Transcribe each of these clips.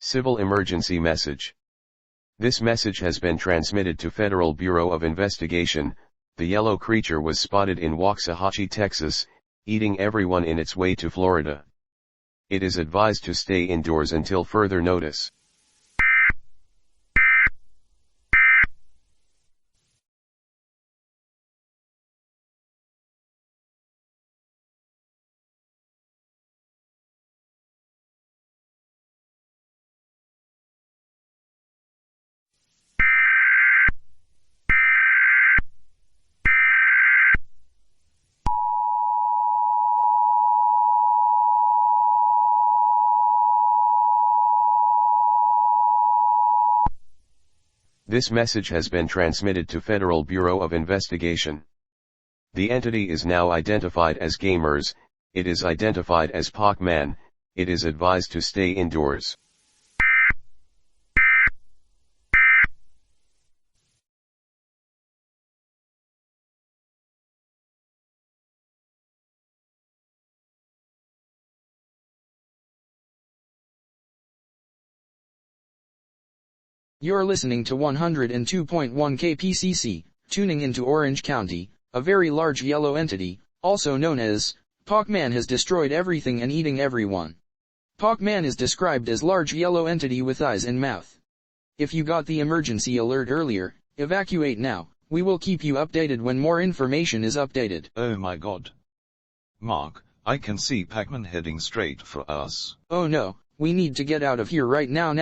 Civil emergency message. This message has been transmitted to Federal Bureau of Investigation. The yellow creature was spotted in Waxahachie, Texas, eating everyone in its way to Florida. It is advised to stay indoors until further notice. This message has been transmitted to Federal Bureau of Investigation. The entity is now identified as gamers. It is identified as Pac-Man. It is advised to stay indoors. You're listening to 102.1 KPCC, tuning into Orange County. A very large yellow entity, also known as Pac-Man, has destroyed everything and eating everyone. Pac-Man is described as large yellow entity with eyes and mouth. If you got the emergency alert earlier, evacuate now. We will keep you updated when more information is updated. Oh my god. Mark, I can see Pac-Man heading straight for us. Oh no, we need to get out of here right now.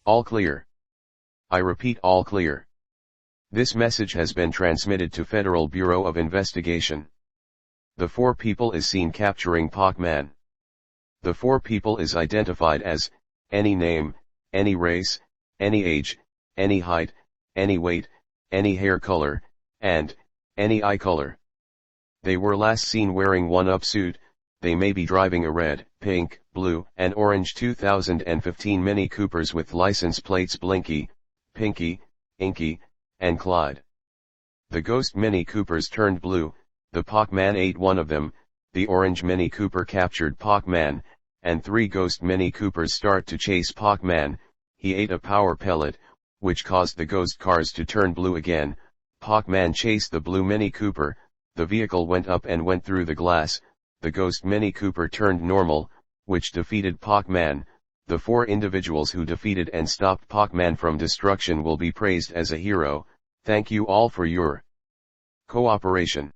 All clear. I repeat, all clear. This message has been transmitted to Federal Bureau of Investigation. The 4 people is seen capturing Pac-Man. The 4 people is identified as, any name, any race, any age, any height, any weight, any hair color, and, any eye color. They were last seen wearing one suit. They may be driving a red, pink, blue, and orange 2015 Mini Coopers with license plates Blinky, Pinky, Inky, and Clyde. The ghost Mini Coopers turned blue. The Pac-Man ate one of them. The orange Mini Cooper captured Pac-Man, and 3 ghost Mini Coopers start to chase Pac-Man. He ate a power pellet, which caused the ghost cars to turn blue again. Pac-Man chased the blue Mini Cooper. The vehicle went up and went through the glass. The ghost Mini Cooper turned normal, which defeated Pac-Man. The 4 individuals who defeated and stopped Pac-Man from destruction will be praised as a hero. Thank you all for your cooperation.